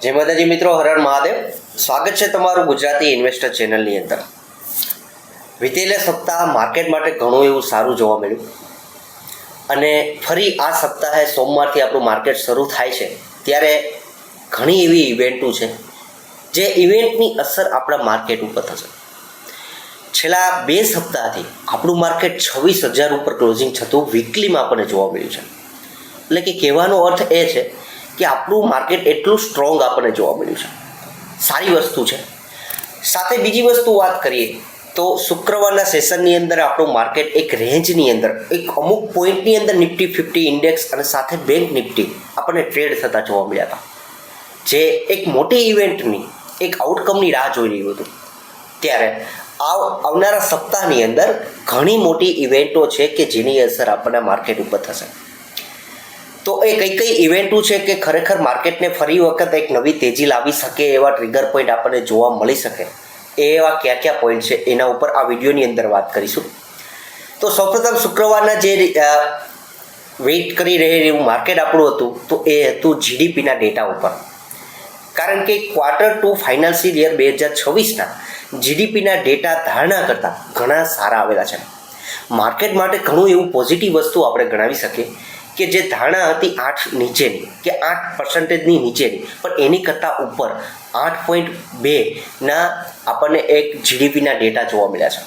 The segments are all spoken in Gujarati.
જય માતાજી મિત્રો, હર હર મહાદેવ. સ્વાગત છે તમારું ગુજરાતી ઇન્વેસ્ટર ચેનલની અંદર. વીતેલા સપ્તાહ માર્કેટ માટે ઘણું એવું સારું જોવા મળ્યું અને ફરી આ સપ્તાહે સોમવારથી આપણું માર્કેટ શરૂ થાય છે ત્યારે ઘણી એવી ઇવેન્ટો છે જે ઇવેન્ટની અસર આપણા માર્કેટ ઉપર થશે. છેલ્લા 2 સપ્તાહથી આપણું માર્કેટ 26,000 ઉપર ક્લોઝિંગ થતું વીકલીમાં આપણને જોવા મળ્યું છે. એટલે કે કહેવાનો અર્થ એ છે કે આપણું માર્કેટ એટલું સ્ટ્રોંગ આપણને જોવા મળ્યું છે. સારી વસ્તુ છે. સાથે બીજી વસ્તુ વાત કરીએ તો શુક્રવારના સેશનની અંદર આપણું માર્કેટ એક રેન્જની અંદર એક અમુક પોઈન્ટની અંદર નિફ્ટી 50 ઇન્ડેક્સ અને સાથે બેંક નિફ્ટી આપણને ટ્રેડ થતા જોવા મળ્યા હતા, જે એક મોટી ઇવેન્ટની એક આઉટકમની રાહ જોઈ રહ્યું હતું. ત્યારે આવનારા સપ્તાહની અંદર ઘણી મોટી ઇવેન્ટો છે કે જેની અસર આપણના માર્કેટ ઉપર થશે. તો એ કઈ ઇવેન્ટો છે કે ખરેખર માર્કેટને ફરી વખત એક નવી તેજી લાવી શકે એવા ટ્રિગર પોઈન્ટ આપણને જોવા મળી શકે, એવા કયા પોઈન્ટ છે એના ઉપર આ વિડીયોની અંદર વાત કરીશું. તો સૌપ્રથમ શુક્રવારના જે વેઇટ કરી રહેલું માર્કેટ આપણું હતું તો એ હતું જીડીપીના ડેટા ઉપર. કારણ કે Q2 ફાઇનાન્શિયલ યર 2026ના જીડીપીના ડેટા ધારણા કરતાં ઘણા સારા આવેલા છે. માર્કેટ માટે ઘણું એવું પોઝિટિવ વસ્તુ આપણે ગણાવી શકીએ કે જે ધારણા હતી 8 નીચેની કે 8%ની નીચેની, પણ એની કરતાં ઉપર 8.2ના આપણને એક જીડીપીના ડેટા જોવા મળ્યા છે.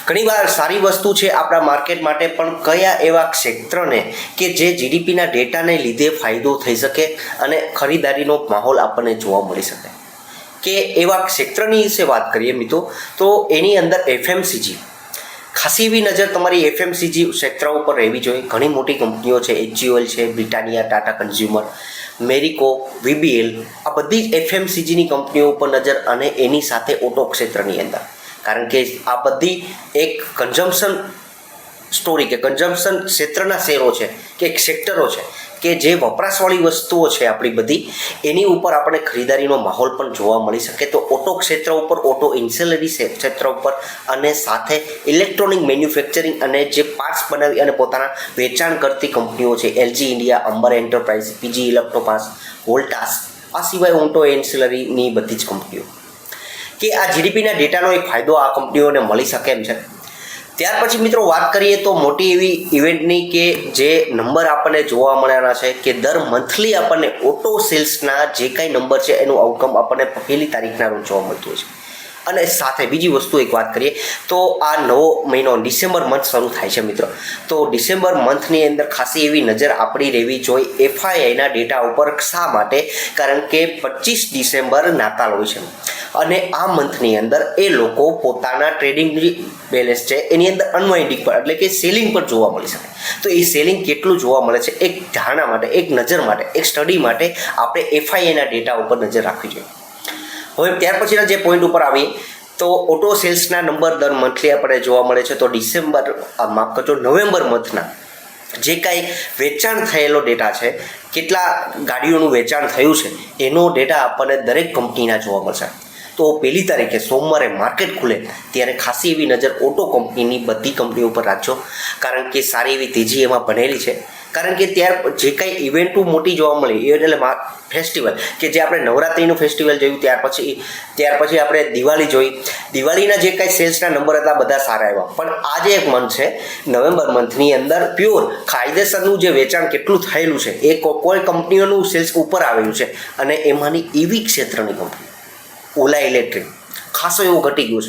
ઘણીવાર સારી વસ્તુ છે આપણા માર્કેટ માટે, પણ કયા એવા ક્ષેત્રને કે જે જીડીપીના ડેટાને લીધે ફાયદો થઈ શકે અને ખરીદારીનો માહોલ આપણને જોવા મળી શકે કે એવા ક્ષેત્રની વિશે વાત કરીએ મિત્રો તો એની અંદર એફએમસીજી ખાસી એવી નજર તમારી એફએમસીજી ક્ષેત્ર ઉપર રહેવી જોઈએ. ઘણી મોટી કંપનીઓ છે, HUL છે, Britannia, Tata consumer, Marico, VBL, આ બધી જ એફએમસીજીની કંપનીઓ ઉપર નજર અને એની સાથે ઓટો ક્ષેત્રની અંદર. કારણ કે આ બધી એક કન્ઝમ્પશન સ્ટોરી કે કન્ઝમ્પશન ક્ષેત્રના શેરો છે કે એક સેક્ટરો છે કે જે વપરાશવાળી વસ્તુઓ છે આપણી બધી, એની ઉપર આપણે ખરીદારીનો માહોલ પણ જોવા મળી શકે. તો ઓટો ક્ષેત્ર ઉપર, ઓટો ઇન્સેલરી ક્ષેત્ર ઉપર અને સાથે ઇલેક્ટ્રોનિક મેન્યુફેક્ચરિંગ અને જે પાર્ટ્સ બનાવી અને પોતાના વેચાણ કરતી કંપનીઓ છે, LG India, Amber enterprise, PG Electroplast, Voltas, આ સિવાય ઓટો ઇન્સેલરીની બધી જ કંપનીઓ કે આ જીડીપીના ડેટાનો એક ફાયદો આ કંપનીઓને મળી શકે એમ છે. ત્યાર પછી મિત્રો વાત કરીએ તો મોટી એવી ઇવેન્ટની કે જે નંબર આપણને જોવા મળ્યાના છે કે દર મંથલી આપણને ઓટો સેલ્સના જે કાંઈ નંબર છે એનું આઉટકમ આપણને 1લી તારીખના રોજ જોવા મળતું હોય છે. અને સાથે બીજી વસ્તુ એક વાત કરીએ તો આ નવો મહિનો ડિસેમ્બર મંથ શરૂ થાય છે મિત્રો. તો ડિસેમ્બર મંથની અંદર ખાસી એવી નજર આપણી રહેવી જોઈએ FIIના ડેટા ઉપર. શા માટે? કારણ કે 25 ડિસેમ્બર નાતાલ હોય છે અને આ મંથની અંદર એ લોકો પોતાના ટ્રેડિંગ બેલેન્સ છે એની અંદર અનવાઇન્ડિંગ પર એટલે કે સેલિંગ પર જોવા મળી શકે. તો એ સેલિંગ કેટલું જોવા મળે છે એક ધારણા માટે, એક નજર માટે, એક સ્ટડી માટે આપણે FIIના ડેટા ઉપર નજર રાખવી જોઈએ. હવે ત્યાર પછીના જે પોઈન્ટ ઉપર આવીએ તો ઓટો સેલ્સના નંબર દર મંથલી આપણે જોવા મળે છે. તો નવેમ્બર મંથના જે કાંઈ વેચાણ થયેલો ડેટા છે, કેટલા ગાડીઓનું વેચાણ થયું છે એનો ડેટા આપણને દરેક કંપનીના જોવા મળશે. તો 1લી તારીખે સોમવારે માર્કેટ ખુલે ત્યારે ખાસી એવી નજર ઓટો કંપનીની બધી કંપનીઓ ઉપર રાખજો, કારણ કે સારી એવી તેજી એમાં બનેલી છે. કારણ કે ત્યાર જે કાંઈ ઇવેન્ટો મોટી જોવા મળી એટલે ફેસ્ટિવલ કે જે આપણે નવરાત્રિનું ફેસ્ટિવલ જોયું, ત્યાર પછી આપણે દિવાળી જોઈ. દિવાળીના જે કાંઈ સેલ્સના નંબર હતા બધા સારા આવ્યા, પણ આ જે એક મંથ છે નવેમ્બર મંથની અંદર પ્યોર કાયદેસરનું જે વેચાણ કેટલું થયેલું છે એ કોઈ કંપનીઓનું સેલ્સ ઉપર આવેલું છે અને એમાંની એવી ક્ષેત્રની કંપની ઓલા ઇલેક્ટ્રિક ખાસો એવું ઘટી ગયું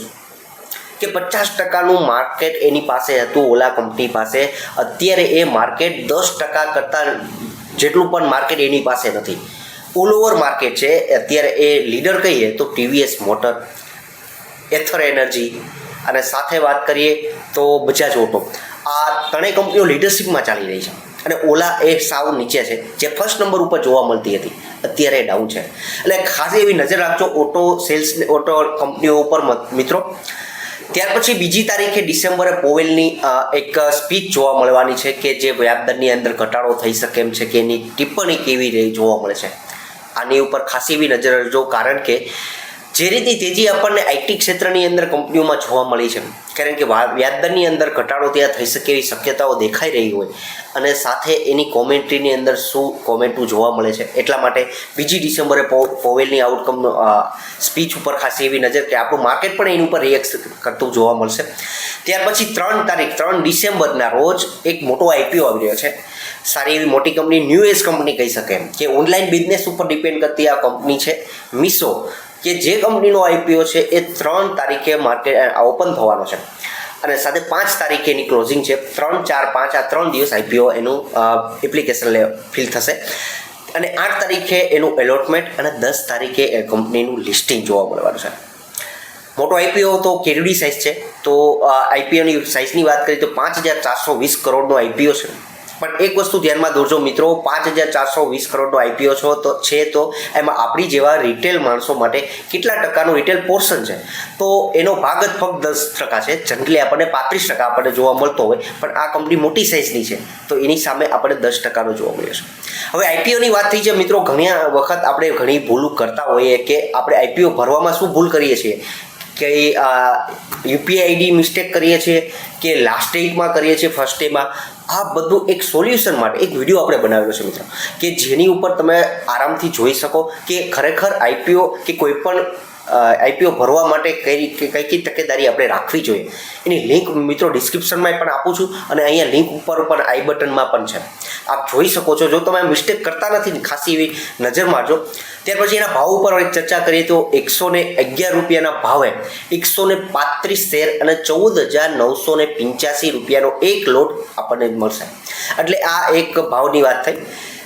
છે કે 50%નું માર્કેટ એની પાસે હતું ઓલા કંપની પાસે. અત્યારે એ માર્કેટ 10% કરતાં જેટલું પણ માર્કેટ એની પાસે નથી. ઓલ ઓવર માર્કેટ છે અત્યારે એ લીડર કહીએ તો TVS મોટર, એથર એનર્જી અને સાથે વાત કરીએ તો બજાજ ઓટો. આ ત્રણેય કંપનીઓ લીડરશિપમાં ચાલી રહી છે અને ઓલા એ સાવ નીચે છે, જે ફર્સ્ટ નંબર ઉપર જોવા મળતી હતી અત્યારે ડાઉન છે. એટલે ખાસ એવી નજર રાખજો ઓટો સેલ્સ, ઓટો કંપનીઓ ઉપર મિત્રો. ત્યાર પછી 2જી તારીખે ડિસેમ્બરે પોવેલની એક સ્પીચ જોવા મળવાની છે કે જે વ્યાજદરની અંદર ઘટાડો થઈ શકે એમ છે કે એની ટિપ્પણી કેવી રહી જોવા મળે છે. આની ઉપર ખાસી એવી નજર રાખજો, કારણ કે જે રીતની તેજી આપણને આઈટી ક્ષેત્રની અંદર કંપનીઓમાં જોવા મળી છે, કારણ કે વ્યાજદરની અંદર ઘટાડો ત્યાં થઈ શકે એવી શક્યતાઓ દેખાઈ રહી હોય અને સાથે એની કોમેન્ટ્રીની અંદર શું કોમેન્ટો જોવા મળે છે, એટલા માટે 2 ડિસેમ્બરે પોવેલની આઉટકમ સ્પીચ ઉપર ખાસી એવી નજર કે આપણું માર્કેટ પણ એની ઉપર રિએક્ટ કરતું જોવા મળશે. ત્યાર પછી 3 ડિસેમ્બરના રોજ એક મોટો આઈપીઓ આવી રહ્યો છે. સારી એવી મોટી કંપની, ન્યૂ એજ કંપની કહી શકે કે ઓનલાઈન બિઝનેસ ઉપર ડિપેન્ડ કરતી આ કંપની છે મીશો, કે જે કંપનીનો આઈપીઓ છે એ 3 તારીખે માર્કેટ ઓપન થવાનો છે અને સાથે 5 તારીખે એની ક્લોઝિંગ છે. 3, 4, 5 આ 3 દિવસ આઈપીઓ એનું એપ્લિકેશન ફિલ થશે અને 8 તારીખે એનું એલોટમેન્ટ અને 10 તારીખે એ કંપનીનું લિસ્ટિંગ જોવા મળવાનું છે. મોટો આઈપીઓ તો કેરડી સાઇઝ છે, તો આઈપીઓની સાઇઝની વાત કરીએ તો 5,420 કરોડનો આઈપીઓ છે. પણ એક વસ્તુ ધ્યાનમાં દોરજો મિત્રો, 5,420 કરોડનો આઈપીઓ તો એમાં આપણી જેવા રિટેલ માણસો માટે કેટલા ટકાનું રિટેલ પોર્શન છે, તો એનો ભાગ જ ફક્ત 10% છે. જનરલી આપણને 35% આપણને જોવા મળતો હોય, પણ આ કંપની મોટી સાઇઝની છે તો એની સામે આપણે 10%નો જોવા મળ્યો છે. હવે આઈપીઓની વાત થઈ છે મિત્રો, ઘણી વખત આપણે ઘણી ભૂલો કરતા હોઈએ કે આપણે આઈપીઓ ભરવામાં શું ભૂલ કરીએ છીએ કે યુપીઆઈ આઈડી મિસ્ટેક કરીએ છીએ કે લાસ્ટ ડેટમાં કરીએ છીએ, ફર્સ્ટ ડેમાં. આ બધું એક સોલ્યુશન માટે એક વિડીયો આપણે બનાવેલો છે મિત્રો, કે જેની ઉપર તમે આરામથી જોઈ શકો કે ખરેખર આઈપીઓ કે કોઈ પણ આઈપીઓ ભરવા માટે કઈ તકેદારી આપણે રાખવી જોઈએ. એની લિંક મિત્રો ડિસ્ક્રિપ્શનમાં પણ આપું છું અને અહીંયા લિંક ઉપર પણ આઈ બટનમાં પણ છે, આપ જોઈ શકો છો. જો તમે મિસ્ટેક કરતા નથી ખાસી એવી નજર મારજો. ત્યાર પછી એના ભાવ ઉપર એક ચર્ચા કરીએ તો 111 રૂપિયાના ભાવે 135 શેર અને 14,985 રૂપિયાનો એક લોટ આપણને મળશે. એટલે આ એક ભાવની વાત થઈ.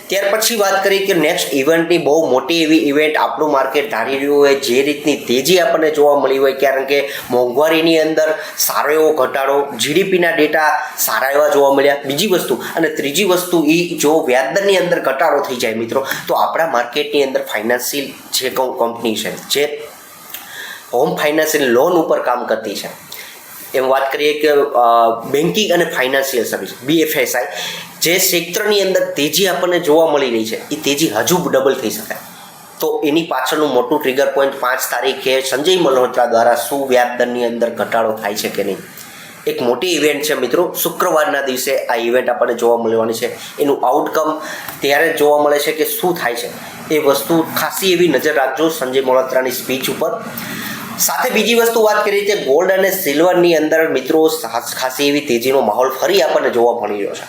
ત્યાર પછી વાત કરી કે નેક્સ્ટ ઇવેન્ટની બહુ મોટી એવી ઇવેન્ટ આપણું માર્કેટ ધારી રહ્યું હોય, જે રીતની તેજી આપણને જોવા મળી હોય, કારણ કે મોંઘવારીની અંદર સારો એવો ઘટાડો, જીડીપીના ડેટા સારા એવા જોવા મળ્યા. બીજી વસ્તુ અને ત્રીજી વસ્તુ એ, જો વ્યાજદરની અંદર ઘટાડો થઈ જાય મિત્રો, તો આપણા માર્કેટની અંદર ફાઇનાન્શિયલ જે કંપની છે, જે હોમ ફાઇનાન્શિયલ લોન ઉપર કામ કરતી છે, એમ વાત કરીએ કે બેન્કિંગ અને ફાઇનાન્શિયલ સર્વિસ BFSI, જે ક્ષેત્રની અંદર તેજી આપણને જોવા મળી રહી છે, એ તેજી હજુ ડબલ થઈ શકે. તો એની પાછળનું મોટું ટ્રિગર પોઈન્ટ 5 તારીખે સંજય મલ્હોત્રા દ્વારા શું વ્યાજદરની અંદર ઘટાડો થાય છે કે નહીં, એક મોટી ઇવેન્ટ છે મિત્રો. શુક્રવારના દિવસે આ ઇવેન્ટ આપણને જોવા મળવાની છે. એનું આઉટકમ ત્યારે જોવા મળે છે કે શું થાય છે, એ વસ્તુ ખાસી એવી નજર રાખજો સંજય મલ્હોત્રાની સ્પીચ ઉપર. સાથે બીજી વસ્તુ વાત કરીએ કે ગોલ્ડ અને સિલ્વરની અંદર મિત્રો ખાસી એવી તેજીનો માહોલ ફરી આપણને જોવા મળી રહ્યો છે.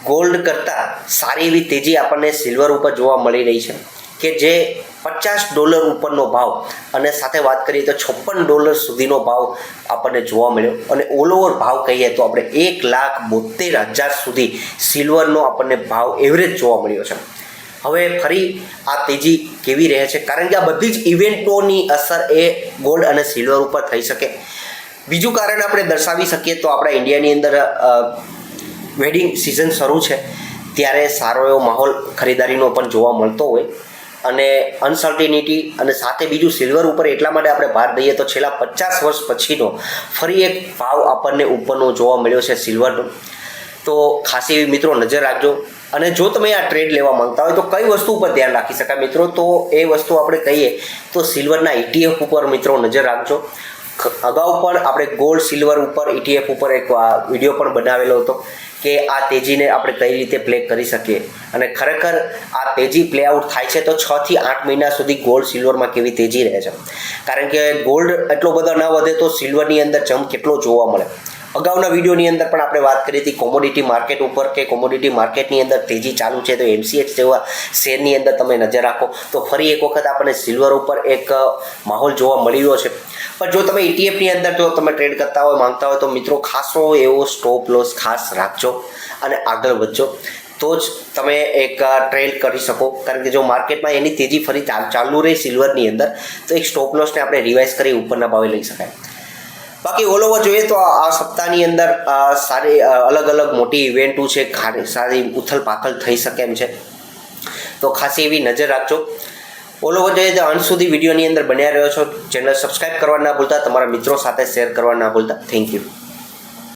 ગોલ્ડ કરતાં સારી એવી તેજી આપણને સિલ્વર ઉપર જોવા મળી રહી છે, કે જે $50 ઉપરનો ભાવ અને સાથે વાત કરીએ તો $56 સુધીનો ભાવ આપણને જોવા મળ્યો. અને ઓલ ઓવર ભાવ કહીએ તો આપણે 1,72,000 સુધી સિલ્વરનો આપણને ભાવ એવરેજ જોવા મળ્યો છે. હવે ફરી આ તેજી કેવી રહે છે, કારણ કે આ બધી જ ઇવેન્ટોની અસર એ ગોલ્ડ અને સિલ્વર ઉપર થઈ શકે. બીજું કારણ આપણે દર્શાવી શકીએ તો આપણા ઇન્ડિયાની અંદર વેડિંગ સિઝન શરૂ છે, ત્યારે સારો એવો માહોલ ખરીદારીનો પણ જોવા મળતો હોય અને અનસર્ટિનિટી. અને સાથે બીજું સિલ્વર ઉપર એટલા માટે આપણે ભાર દઈએ તો છેલ્લા 50 વર્ષ પછીનો ફરી એક ભાવ આપણને ઉપરનો જોવા મળ્યો છે સિલ્વરનો. તો ખાસી એવી મિત્રો નજર રાખજો. અને જો તમે આ ટ્રેડ લેવા માંગતા હોય તો કઈ વસ્તુ ઉપર ધ્યાન રાખી શકાય મિત્રો, તો એ વસ્તુ આપણે કહીએ તો સિલ્વરના ETF ઉપર મિત્રો નજર રાખજો. અગાઉ પણ આપણે ગોલ્ડ સિલ્વર ઉપર ETF ઉપર એક વિડીયો પણ બનાવેલો હતો કે આ તેજીને આપણે કઈ રીતે પ્લે કરી શકીએ, અને ખરેખર આ તેજી પ્લે આઉટ થાય છે તો 6 થી 8 મહિના સુધી ગોલ્ડ સિલ્વરમાં કેવી તેજી રહે છે, કારણ કે ગોલ્ડ એટલો બધો ન વધે તો સિલ્વરની અંદર જમ્પ કેટલો જોવા મળે. અગાઉના વિડીયોની અંદર પણ આપણે વાત કરી હતી કોમોડિટી માર્કેટ ઉપર, કે કોમોડિટી માર્કેટની અંદર તેજી ચાલુ છે તો MCX જેવા શેરની અંદર તમે નજર રાખો તો ફરી એક વખત આપણને સિલ્વર ઉપર એક માહોલ જોવા મળી રહ્યો છે. પણ જો તમે ETFની અંદર જો તમે ટ્રેડ કરતા હોય માંગતા હોય તો મિત્રો ખાસો એવો સ્ટોપ લોસ ખાસ રાખજો અને આગળ વધજો, તો જ તમે એક ટ્રેડ કરી શકો. કારણ કે જો માર્કેટમાં એની તેજી ફરી ચાલુ રહી સિલ્વરની અંદર તો એક સ્ટોપ લોસને આપણે રિવાઇઝ કરી ઉપરના ભાવે લઈ શકાય. બાકી ઓલ ઓવર જોઈએ તો આ સપ્તાહની અંદર સારી અલગ અલગ મોટી ઇવેન્ટો છે, સારી ઉથલ પાથલ થઈ શકે એમ છે, તો ખાસી એવી નજર રાખજો. ઓલ ઓવર જોઈએ તો અંત સુધી વિડીયોની અંદર બન્યા રહ્યો છો. ચેનલ સબસ્ક્રાઈબ કરવા ના ભૂલતા, તમારા મિત્રો સાથે શેર કરવા ના ભૂલતા. Thank you.